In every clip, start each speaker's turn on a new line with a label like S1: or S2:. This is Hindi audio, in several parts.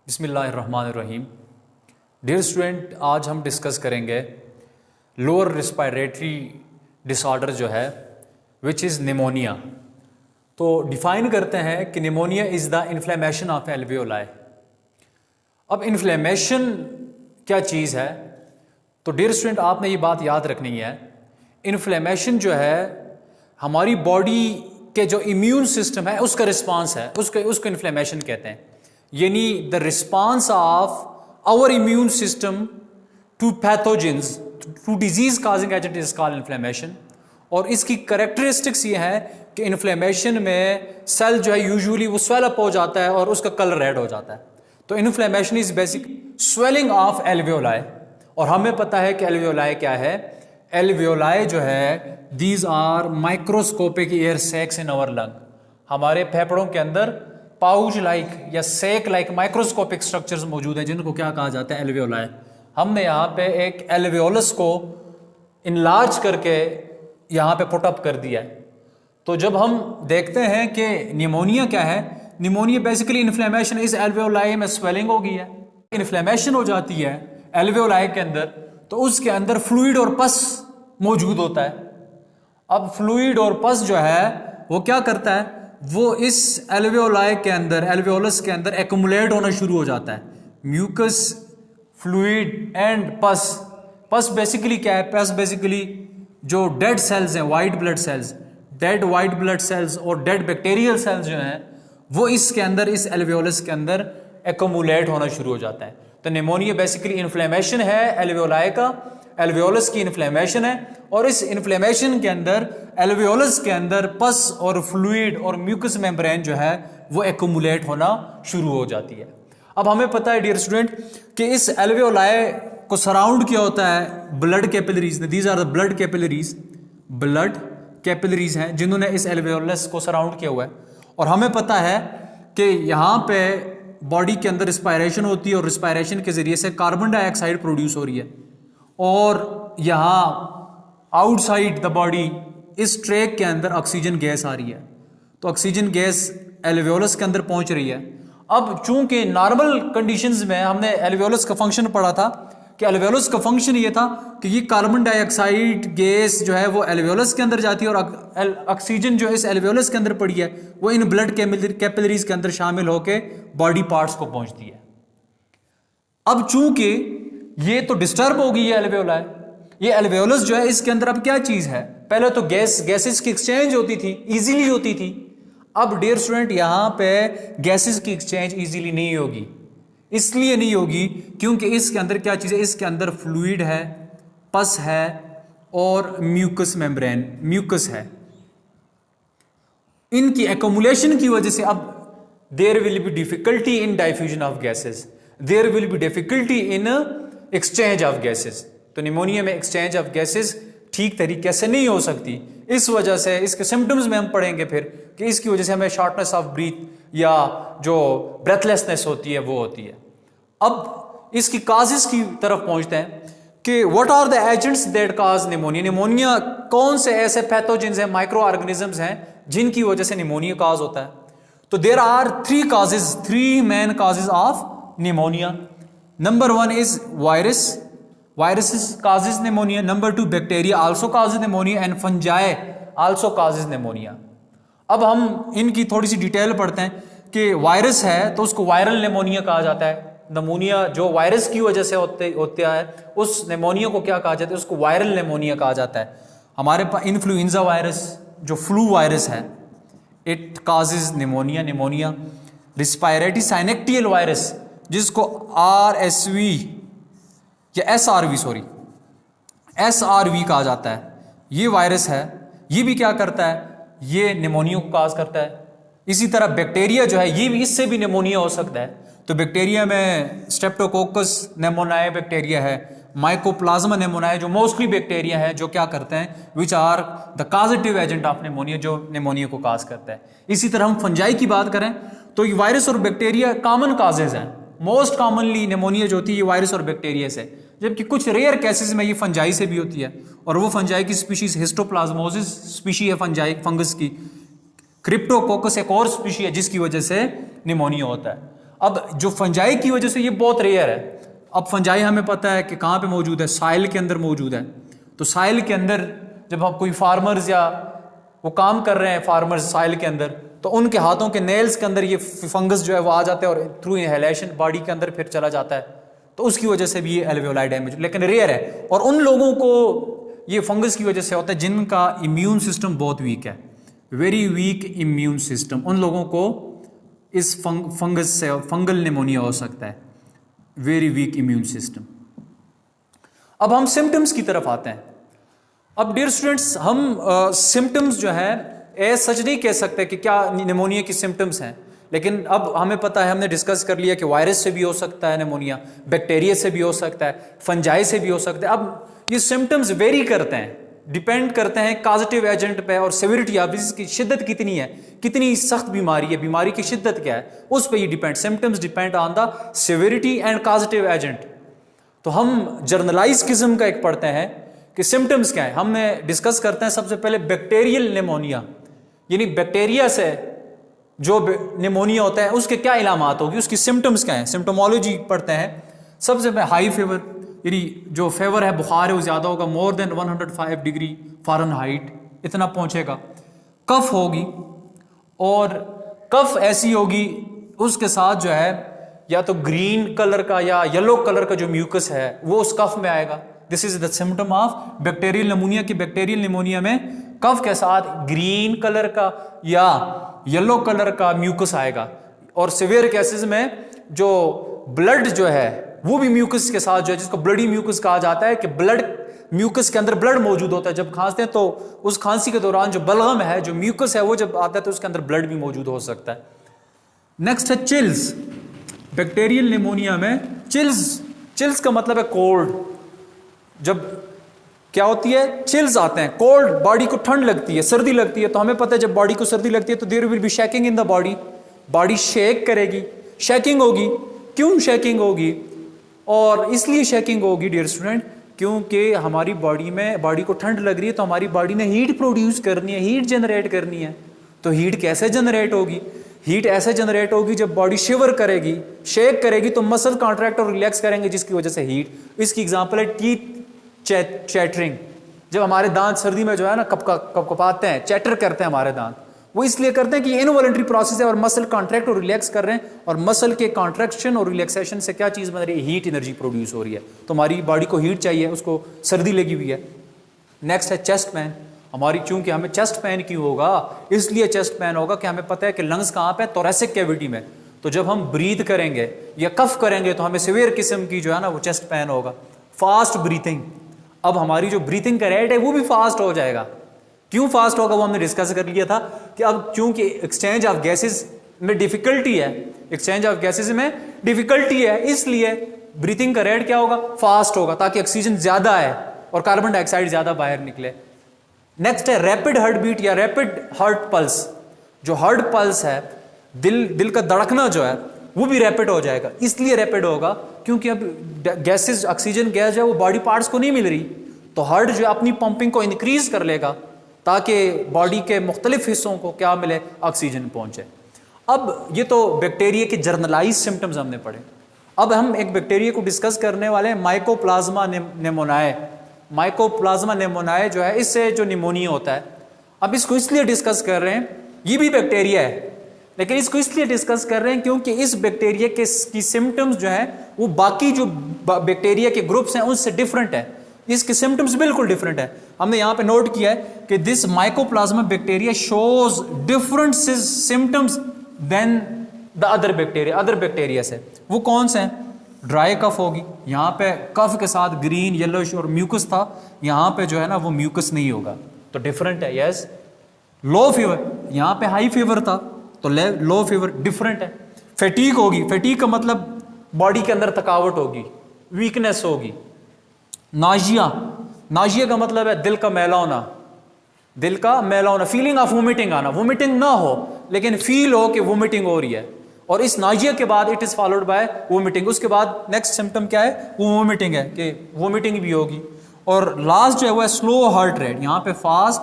S1: बिस्मिल्लाहिर्रहमानिर्रहीम। डियर स्टूडेंट, आज हम डिस्कस करेंगे लोअर रिस्पायरेटरी डिसऑर्डर जो है विच इज़ निमोनिया। तो डिफ़ाइन करते हैं कि pneumonia is the inflammation of alveoli. अब इन्फ्लेमेशन क्या चीज़ है? तो डियर स्टूडेंट, आपने ये बात याद रखनी है, इन्फ्लेमेशन जो है हमारी बॉडी के जो इम्यून सिस्टम है उसका रिस्पांस है, उसको इन्फ्लेमेशन कहते हैं। यानी the response of our immune system to pathogens, to disease causing agent is called inflammation. और इसकी करेक्टरिस्टिक्स ये है कि इन्फ्लेमेशन में सेल जो है यूजुअली वो स्वेल अप हो जाता है और उसका कलर रेड हो जाता है। तो inflammation is basic swelling of alveoli. और हमें पता है कि एल्वियोलाई क्या है। एल्वियोलाई जो है these are microscopic air sacs in our lung. हमारे फेफड़ों के अंदर पाउच लाइक या सेक लाइक माइक्रोस्कोपिक स्ट्रक्चर्स मौजूद हैं जिनको क्या कहा जाता है, एल्वियोलाई। हमने यहाँ पे एक एल्वियोलस को इनलार्ज करके यहाँ पे पुटअप कर दिया है। तो जब हम देखते हैं कि निमोनिया क्या है, निमोनिया बेसिकली इन्फ्लेमेशन इस एल्वियोलाई में स्वेलिंग हो गई है, इन्फ्लेमेशन हो जाती है एल्वियोलाई के अंदर, तो उसके अंदर फ्लूइड और पस मौजूद होता है। अब फ्लूइड और पस जो है वो क्या करता है, वो इस एल्वियोलाई के अंदर, एल्वियोलस के अंदर एक्युमुलेट होना शुरू हो जाता है। म्यूकस, फ्लूइड एंड पस। पस बेसिकली क्या है? पस बेसिकली जो डेड सेल्स हैं, white blood sales, dead white blood sales और डेड बैक्टीरियल सेल्स जो हैं वो इसके अंदर, इस एल्वियोलस के अंदर एक्युमुलेट होना शुरू हो जाता है। तो निमोनिया बेसिकली इन्फ्लेमेशन है एल्वियोलाई का, एल्वियोलस की इन्फ्लेमेशन है। और इस इन्फ्लेमेशन के अंदर एल्वियोलस के अंदर पस और फ्लूइड और म्यूकस मेम्ब्रेन जो है वो एक्युमुलेट होना शुरू हो जाती है। अब हमें पता है डियर स्टूडेंट कि इस एल्वियोलाई को सराउंड किया होता है ब्लड कैपिलरीज ने। These are the blood capillaries, blood capillaries हैं जिन्होंने इस एल्वियोलस को सराउंड किया हुआ है। और हमें पता है कि यहाँ पे बॉडी के अंदर रिस्पायरेशन होती है और रिस्पायरेशन के जरिए से कार्बन डाइऑक्साइड प्रोड्यूस हो रही है। और यहाँ आउटसाइड द बॉडी इस ट्रैक के अंदर ऑक्सीजन गैस आ रही है। तो ऑक्सीजन गैस एल्वियोलस के अंदर पहुंच रही है। अब चूंकि नॉर्मल कंडीशंस में हमने एल्वियोलस का फंक्शन पढ़ा था कि एल्वियोलस का फंक्शन ये था कि ये कार्बन डाइऑक्साइड गैस जो है वो एल्वियोलस के अंदर जाती है और ऑक्सीजन जो इस एल्वियोलस के अंदर पड़ी है वो इन ब्लड कैपिलरीज के अंदर शामिल होकर बॉडी पार्ट्स को पहुंचती है। अब चूंकि ये तो डिस्टर्ब हो गई है एल्वियोलाई, ये एल्वियोलस जो है इसके अंदर अब क्या चीज है, पहले तो गैसेस की एक्सचेंज होती थी, इजीली होती थी। अब डियर स्टूडेंट यहां पे गैसेस की एक्सचेंज इजीली नहीं होगी। इसलिए नहीं होगी क्योंकि इसके अंदर क्या चीज है, इसके अंदर फ्लूइड है, पस है और म्यूकस मेम्ब्रेन, म्यूकस है। इनकी एक्युमुलेशन की वजह से अब there will be difficulty in diffusion of gases, there will be difficulty in exchange of gases. तो निमोनिया में एक्सचेंज ऑफ गैसेस ठीक तरीके से नहीं हो सकती। इस वजह से इसके सिम्टम्स में हम पढ़ेंगे फिर कि इसकी वजह से हमें शॉर्टनेस ऑफ ब्रीथ या जो ब्रेथलेसनेस होती है वो होती है। अब इसकी काजेस की तरफ पहुंचते हैं कि what are the agents that cause pneumonia. Pneumonia कौन से ऐसे पैथोजेंस हैं, माइक्रो ऑर्गेनिजम्स हैं जिनकी वजह से निमोनिया काज होता है। तो there are three main causes of pneumonia. Number 1 is virus, viruses causes pneumonia. Number 2, bacteria also causes pneumonia and fungi also causes pneumonia. अब हम इनकी थोड़ी सी डिटेल पढ़ते हैं कि वायरस है तो उसको वायरल निमोनिया कहा जाता है। निमोनिया जो वायरस की वजह से होता है उस निमोनिया को क्या कहा जाता है, उसको वायरल निमोनिया कहा जाता है। हमारे पास इन्फ्लुएंजा वायरस जो फ्लू वायरस है, it causes pneumonia, pneumonia. Respiratory syncytial virus जिसको RSV या SRV कहा जाता है, ये वायरस है। ये भी क्या करता है, ये निमोनिया को काज करता है। इसी तरह बैक्टीरिया जो है ये भी, इससे भी निमोनिया हो सकता है। तो बैक्टीरिया में स्ट्रेप्टोकोकस निमोनिया बैक्टीरिया है, माइकोप्लाज्मा निमोनिया जो मोस्टली बैक्टीरिया है जो क्या करते हैं, which are the causative agent of pneumonia, जो निमोनिया को काज करता है। इसी तरह हम फंजाई की बात करें तो ये वायरस और बैक्टीरिया कॉमन काजेज हैं। मोस्ट कॉमनली निमोनिया जो होती है ये वायरस और बैक्टीरिया से, जबकि कुछ रेयर केसेस में ये फंजाई से भी होती है। और वो फंजाई की स्पीशीज हिस्टोप्लाज्मोसिस स्पीशी है फंजाई, फंगस की। क्रिप्टोकोकस एक और स्पीशी है जिसकी वजह से निमोनिया होता है। अब जो फंजाई की वजह से ये बहुत रेयर है। अब फंजाई हमें पता है कि कहाँ पे मौजूद है, साइल के अंदर मौजूद है। तो साइल के अंदर जब हम कोई फार्मर्स या वो काम कर रहे हैं फार्मर्स साइल के अंदर, तो उनके हाथों के नेल्स के अंदर ये फंगस जो है वो आ जाता है और थ्रू इनहेलेशन बॉडी के अंदर फिर चला जाता है। तो उसकी वजह से भी ये एल्वेओलाई डैमेज, लेकिन रेयर है। और उन लोगों को ये फंगस की वजह से होता है जिनका इम्यून सिस्टम बहुत वीक है, वेरी वीक इम्यून सिस्टम, उन लोगों को इस फंगस से फंगल निमोनिया हो सकता है, वेरी वीक इम्यून सिस्टम। अब हम सिम्टम्स की तरफ आते हैं। अब डियर स्टूडेंट्स, हम सिम्टम्स जो है सच नहीं कह सकते कि क्या निमोनिया की सिम्टम्स हैं, लेकिन अब हमें पता है, हमने डिस्कस कर लिया कि वायरस से भी हो सकता है निमोनिया, बैक्टीरिया से भी हो सकता है, फंजाई से भी हो सकता है। अब ये सिम्टम्स वेरी करते हैं, डिपेंड करते हैं काजेटिव एजेंट पे और सेविरिटी ऑफ इसकी शिद्दत कितनी है, कितनी सख्त बीमारी है, बीमारी की शिद्दत क्या है, उस पर ये depend, symptoms depend on the severity and causative agent. तो हम जर्नलाइज किस्म का एक पढ़ते हैं कि सिम्टम्स क्या है। हमने डिस्कस करते हैं सबसे पहले बैक्टीरियल निमोनिया, यानी बैक्टीरिया से जो निमोनिया होता है उसके क्या इलामात होगी, उसकी सिम्टम्स क्या है, सिम्टोमोलॉजी पढ़ते हैं। सबसे पहले हाई फीवर, यानी जो फेवर है, बुखार है, वो ज़्यादा होगा, मोर देन 105 डिग्री फ़ारेनहाइट इतना पहुंचेगा। कफ होगी, और कफ ऐसी होगी उसके साथ जो है या तो ग्रीन कलर का या येलो कलर का जो म्यूकस है वो उस कफ में आएगा। This is the symptom of bacterial pneumonia. की बैक्टीरियल निमोनिया में कफ के साथ ग्रीन कलर का या येलो कलर का म्यूकस आएगा। और सिवियर केसेस में जो ब्लड जो है वो भी म्यूकस के साथ जो है, जिसको ब्लडी म्यूकस कहा जाता है, कि ब्लड म्यूकस के अंदर ब्लड मौजूद होता है। जब खांसते हैं तो उस खांसी के दौरान जो बलगम है, जो म्यूकस है, वो जब आता है तो उसके अंदर ब्लड भी मौजूद हो सकता है। नेक्स्ट है चिल्स। बैक्टीरियल निमोनिया में चिल्स का मतलब है कोल्ड। जब क्या होती है, चिल्स आते हैं, कोल्ड, बॉडी को ठंड लगती है, सर्दी लगती है। तो हमें पता है जब बॉडी को सर्दी लगती है तो there will be shaking in the body shake करेगी, शेकिंग होगी। क्यों शेकिंग होगी? और इसलिए शेकिंग होगी डियर स्टूडेंट क्योंकि हमारी बॉडी को ठंड लग रही है, तो हमारी बॉडी ने हीट प्रोड्यूस करनी है, हीट जनरेट करनी है। तो हीट कैसे जनरेट होगी? हीट ऐसे जनरेट होगी जब बॉडी शिवर करेगी, शेक करेगी, तो मसल कॉन्ट्रैक्ट और रिलैक्स करेंगे, जिसकी वजह से हीट। इसकी एग्जांपल है टीथ चैटरिंग। जब हमारे दांत सर्दी में जो है ना कपकपाते हैं, चैटर करते हैं हमारे दांत, वो इसलिए करते हैं कि ये इनवॉलंटरी प्रोसेस है और मसल कॉन्ट्रैक्ट और रिलैक्स कर रहे हैं। और मसल के कॉन्ट्रैक्शन और रिलैक्सेशन से क्या चीज़ बन रही है? हीट एनर्जी प्रोड्यूस हो रही है। तो हमारी बॉडी को हीट चाहिए, उसको सर्दी लगी हुई है। नेक्स्ट है चेस्ट पेन। हमारी चूंकि हमें चेस्ट पेन क्यों होगा? इसलिए चेस्ट पेन होगा कि हमें पता है कि लंग्स कहाँ पे? थोरैसिक कैविटी में। तो जब हम ब्रीथ करेंगे या कफ करेंगे तो हमें सीवियर किस्म की जो है ना वो चेस्ट पेन होगा। Fast breathing. अब हमारी जो ब्रीथिंग का रेट है वो भी फास्ट हो जाएगा। क्यों फास्ट होगा वो हमने डिस्कस कर लिया था कि अब चूंकि एक्सचेंज ऑफ गैसेस में डिफिकल्टी है, एक्सचेंज ऑफ गैसेस में डिफिकल्टी है, इसलिए ब्रीथिंग का रेट क्या होगा? फास्ट होगा, ताकि ऑक्सीजन ज्यादा आए और कार्बन डाइऑक्साइड ज्यादा बाहर निकले। नेक्स्ट है रैपिड हार्ट बीट या रैपिड हार्ट पल्स। जो हार्ट पल्स है, दिल का धड़कना जो है वो भी रैपिड हो जाएगा। इसलिए रैपिड होगा क्योंकि अब गैसेस, ऑक्सीजन गैस जो है वो बॉडी पार्ट्स को नहीं मिल रही, तो हार्ट जो अपनी पंपिंग को इंक्रीज कर लेगा ताकि बॉडी के मुख्तलिफ हिस्सों को क्या मिले? ऑक्सीजन पहुंचे। अब ये तो बैक्टीरिया के जर्नलाइज सिम्टम्स हमने पढ़े। अब हम एक बैक्टीरिया को डिस्कस करने वाले हैं, माइकोप्लाज्मा निमोनियाe। माइकोप्लाज्मा निमोनियाe जो है, इससे जो निमोनिया होता है, अब इसको इसलिए डिस्कस कर रहे हैं, ये भी बैक्टीरिया है, लेकिन इसको इसलिए डिस्कस कर रहे हैं क्योंकि इस बैक्टीरिया के की सिम्टम्स जो है वो बाकी जो बैक्टीरिया के ग्रुप्स हैं उनसे डिफरेंट है। इसके सिम्टम्स बिल्कुल डिफरेंट है। हमने यहाँ पे नोट किया है कि this mycoplasma bacteria shows different symptoms than the other bacteria से। वो कौन से हैं? ड्राई कफ होगी, यहाँ पे कफ के साथ ग्रीन, येलोइश और म्यूकस था, यहाँ पे जो है ना वो म्यूकस नहीं होगा, तो डिफरेंट है। यस। लो फीवर, यहाँ पे हाई फीवर था तो लो फीवर, डिफरेंट है। फैटीग होगी, फैटीग का मतलब बॉडी के अंदर थकावट होगी, वीकनेस होगी। नाजिया का मतलब है दिल का मैला होना, फीलिंग ऑफ वोमिटिंग आना, वोमिटिंग ना हो लेकिन फील हो कि वोमिटिंग हो रही है, और इस नाजिया के बाद it is followed by vomiting. उसके बाद नेक्स्ट सिम्टम क्या है? वो वोमिटिंग है, कि वोमिटिंग भी होगी। और लास्ट जो है वो है स्लो हार्ट रेट। यहाँ पे फास्ट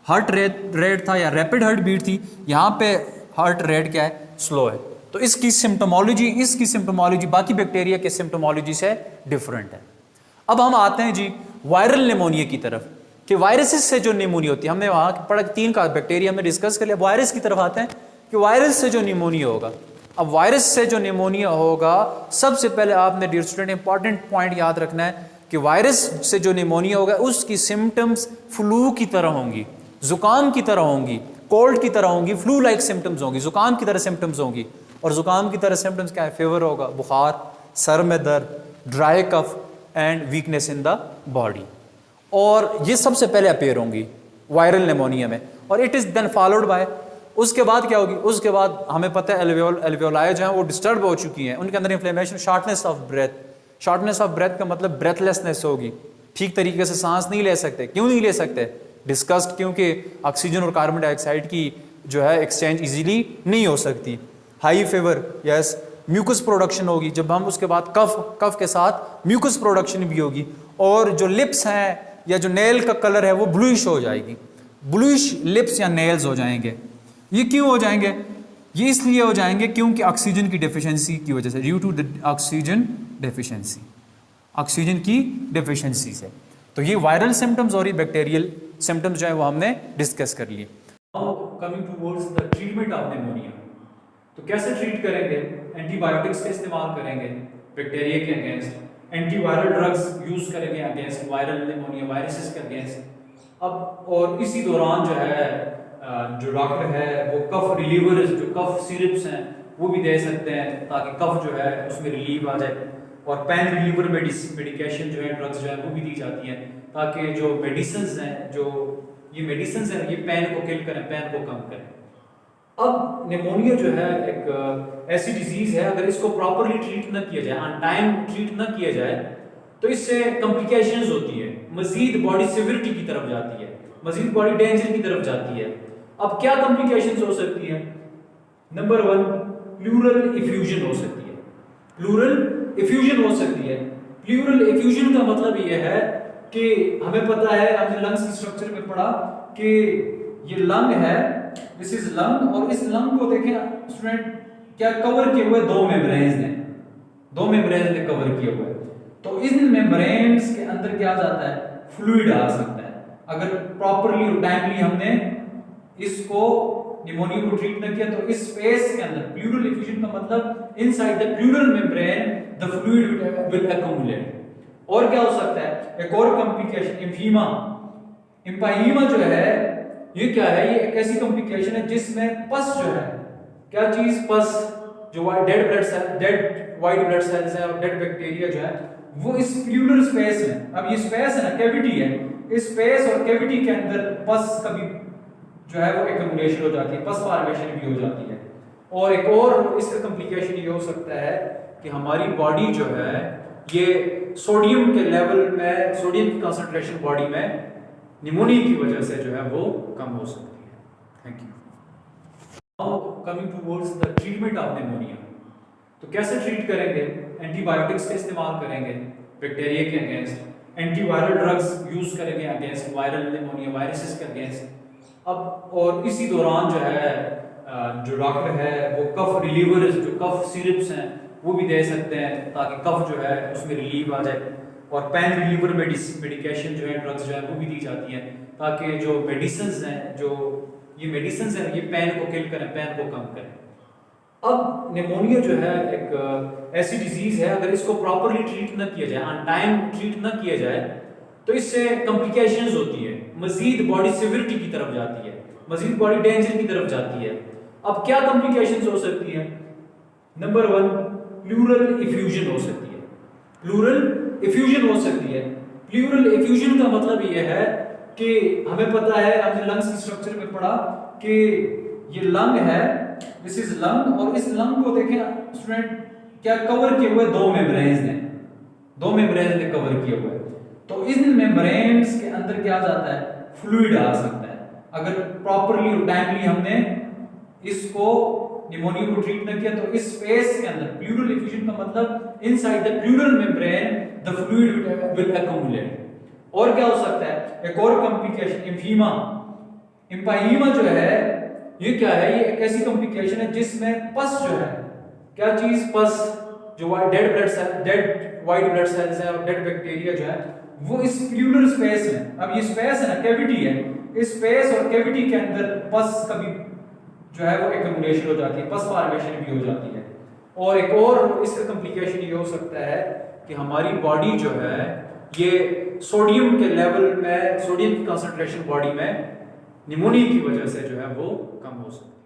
S1: हार्ट रेट था या रैपिड हार्ट बीट थी, यहाँ पे हार्ट रेट क्या है? स्लो है। तो इसकी सिम्टोमोलॉजी बाकी बैक्टीरिया के सिम्टोमोलॉजी से डिफरेंट है। अब हम आते हैं जी वायरल निमोनिया की तरफ, कि वायरसेस से जो निमोनिया होती है, हमने वहाँ पढ़ा 3 का बैक्टीरिया हमने डिस्कस कर लिया। वायरस की तरफ आते हैं कि वायरस से जो निमोनिया होगा। अब वायरस से जो निमोनिया होगा, सबसे पहले आपने डियर स्टूडेंट इंपॉर्टेंट पॉइंट याद रखना है कि वायरस से जो निमोनिया होगा उसकी सिम्टम्स फ्लू की तरह होंगी, जुकाम की तरह होंगी, कोल्ड की तरह होंगी, फ्लू लाइक सिम्टम्स होंगी, जुकाम की तरह सिम्टम्स होंगी। और जुकाम की तरह सिम्टम्स क्या है? फीवर होगा, बुखार, सर में दर्द, dry cough and weakness in the body. और ये सबसे पहले अपेयर होंगी वायरल निमोनिया में। और it is then followed by, उसके बाद क्या होगी? उसके बाद हमें पता है एल्वियोलाई जो है वो डिस्टर्ब हो चुकी हैं, उनके अंदर inflammation, shortness of breath. Shortness of breath का मतलब ब्रेथलेसनेस होगी, ठीक तरीके से सांस नहीं ले सकते। क्यों नहीं ले सकते? डिस्कस्ड, क्योंकि ऑक्सीजन और कार्बन डाइऑक्साइड की जो है एक्सचेंज इजीली नहीं हो सकती। High fever, yes, mucus production होगी। जब हम उसके बाद कफ के साथ म्यूकस प्रोडक्शन भी होगी। और जो लिप्स हैं या जो नेल का कलर है वो ब्लूइश हो जाएगी, ब्लूइश लिप्स या नेल्स हो जाएंगे। ये क्यों हो जाएंगे? ये इसलिए हो जाएंगे क्योंकि ऑक्सीजन की डेफिशिएंसी की वजह से, due to oxygen deficiency, oxygen की डेफिशिएंसी से। तो ये वायरल सिम्टम्स और ये बैक्टीरियल सिम्टम्स जो है वो हमने डिस्कस कर लिए। Now coming towards the treatment of pneumonia, तो कैसे ट्रीट करेंगे? एंटीबायोटिक्स का इस्तेमाल करेंगे बैक्टीरिया के अगेंस्ट, एंटीवायरल ड्रग्स यूज करेंगे अगेंस्ट वायरल निमोनिया, वायरसेस के अगेंस्ट। अब और इसी दौरान जो है जो डॉक्टर है वो कफ रिलीवर्स, जो कफ सिरप्स हैं वो भी दे सकते हैं ताकि कफ जो है उसमें रिलीव आ जाए। और पेन रिलीवर मेडिकेशन जो है, ड्रग्स जो है वो भी दी जाती हैं ताकि जो मेडिसिन्स हैं, जो ये मेडिसिन्स हैं, ये पेन को किल करें, पेन को कम करें। अब निमोनिया जो है एक ऐसी डिजीज है, अगर इसको प्रॉपरली ट्रीट ना किया जाए, ऑन टाइम ट्रीट ना किया जाए, तो इससे कॉम्प्लिकेशंस होती है, मजीद बॉडी सिवियरिटी की तरफ जाती है, मजीद बॉडी डेंजर की तरफ जाती है। अब क्या कॉम्प्लिकेशंस हो सकती है? नंबर 1, प्लूरल इफ्यूजन हो सकती है। प्लूरल इफ्यूजन हो सकती है। प्लूरल इफ्यूजन का मतलब यह है कि हमें पता है, हमने लंग्स की स्ट्रक्चर में पढ़ा कि ये लंग है, दिस इज लंग, और इस लंग को देखें स्टूडेंट, क्या कवर किए हुए 2 मेम्ब्रेन्स ने, 2 मेम्ब्रेन्स ने कवर किए हुए। तो इन मेम्ब्रेन्स के अंदर क्या जाता है? फ्लूइड आ सकता है। अगर प्रॉपरली और टाइमली हमने इसको निमोनिया को ट्रीट न किया तो इस स्पेस के अंदर, प्लूरल इफ्यूजन का मतलब inside the pleural membrane the fluid will accumulate. और क्या हो सकता है? एक और कॉम्प्लिकेशन, एम्फीमा। एम्फाइमा जो है ये क्या है? ये एक ऐसी कॉम्प्लिकेशन है जिसमें पस जो है, क्या चीज? पस, जो dead blood cell, dead white blood cells है और डेड बैक्टीरिया जो है वो इस प्लूरल स्पेस में, अब ये स्पेस है ना, कैविटी है, इस स्पेस और कैविटी के अंदर पस कभी जो है वो एक्युमुलेशन हो जाती है, पस फॉर्मेशन भी हो जाती है। और एक और इसका कॉम्प्लिकेशन ये हो सकता है कि हमारी बॉडी जो है ये सोडियम के लेवल में, सोडियम की कंसंट्रेशन बॉडी में निमोनिया की वजह से जो है वो कम हो सकती है। Thank you. Now coming towards the treatment of pneumonia, तो कैसे ट्रीट करेंगे? एंटीबायोटिक्स का इस्तेमाल करेंगे बैक्टीरिया के अगेंस्ट, एंटीवायरल ड्रग्स यूज करेंगे अगेंस्ट वायरल निमोनिया, वायरसेस के अगेंस्ट। अब और इसी दौरान जो है जो डॉक्टर है वो कफ रिलीवर्स, जो कफ सिरप्स हैं वो भी दे सकते हैं ताकि कफ जो है उसमें रिलीव आ जाए। और पेन रिलीवर मेडिकेशन जो है, ड्रग्स जो है वो भी दी जाती हैं ताकि जो मेडिसिन्स हैं, जो ये मेडिसिन्स हैं, ये पेन को किल करें, पेन को कम करें। अब निमोनिया जो है एक ऐसी डिजीज है, अगर इसको प्रॉपरली ट्रीट ना किया जाए, ऑन टाइम ट्रीट ना किया जाए, तो इससे कॉम्प्लिकेशंस होती है, मजीद बॉडी सिवियरिटी की तरफ जाती है, मजीद बॉडी डेंजर की तरफ जाती है। अब क्या कॉम्प्लिकेशंस हो सकती है? नंबर 1, प्लूरल इफ्यूजन हो सकती है। प्लूरल इफ्यूजन हो सकती है। प्लूरल इफ्यूजन का मतलब यह है कि हमें पता है, हमने लंग्स की स्ट्रक्चर में पढ़ा कि ये लंग है, दिस इज लंग, और इस लंग को देखें स्टूडेंट, क्या कवर किए हुए 2 मेम्ब्रेन्स ने, 2 मेम्ब्रेन्स ने कवर किए हुए। तो इन मेम्ब्रेन्स के अंदर क्या जाता है? फ्लूइड आ सकता है। अगर प्रॉपरली और टाइमली हमने इसको निमोनिया को ट्रीट न किया तो इस स्पेस के अंदर, प्लूरल इफ्यूजन का मतलब inside the pleural membrane the fluid will accumulate. और क्या हो सकता है? एक और कॉम्प्लिकेशन, एम्फीमा। एम्फाइमा जो है ये क्या है? ये एक ऐसी कॉम्प्लिकेशन है जिसमें पस जो है, क्या चीज? पस, जो dead blood cell, dead white blood cells है और डेड बैक्टीरिया जो है वो इस प्लूरल स्पेस में, अब ये स्पेस है ना, कैविटी है, इस स्पेस और कैविटी के अंदर पस कभी जो है वो एक्यूमुलेशन हो जाती है, पस फॉर्मेशन भी हो जाती है। और एक और इसका कॉम्प्लिकेशन ये हो सकता है कि हमारी बॉडी जो है ये सोडियम के लेवल में, सोडियम की कंसंट्रेशन बॉडी में निमोनिया की वजह से जो है वो कम हो सकती है।